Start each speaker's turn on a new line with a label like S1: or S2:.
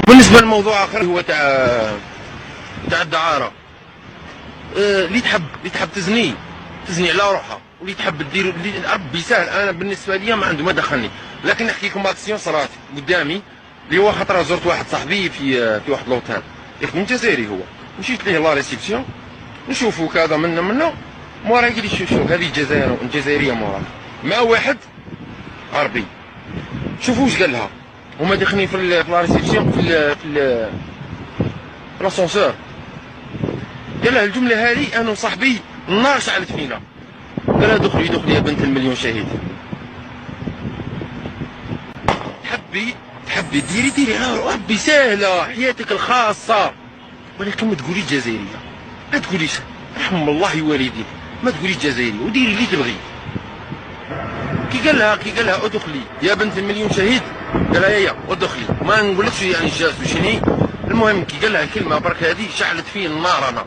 S1: بالنسبه لموضوع اخر هو تاع الدعاره. اللي تحب تزني على روحها، واللي تحب دير اللي ربي سهل. انا بالنسبه لي ما عنده ما دخلني، لكن نحكي لكم اكسيون صرات قدامي اللي هو خطره. زرت واحد صاحبي في واحد لوطان يخدم جزائري هو، مشيت ليه لا ريسبسيون نشوفوا كذا منه مورا يقول لي شوف هذه الجزائريه مورا مع واحد عربي. شوفوا واش قال لها، هما داخلين في لا ريسبسيون في لاسونسور. قال لها الجمله هذه انا وصاحبي النار شعلت فينا. قال لها دخلي يا بنت المليون شهيد. تحبي ديري ربي سهله حياتك الخاصه، ولكن ما تقوليش جزائريه، ما تقوليش رحم الله والديك، ما تقوليش جزائريه وديري اللي تبغي. كي قال لها ادخلي يا بنت المليون شهيد، قال لها يا ادخلي. ما نقولكش يعني جاز وشني، المهم كي قال لها الكلمه برك هذه شعلت فيه النار. انا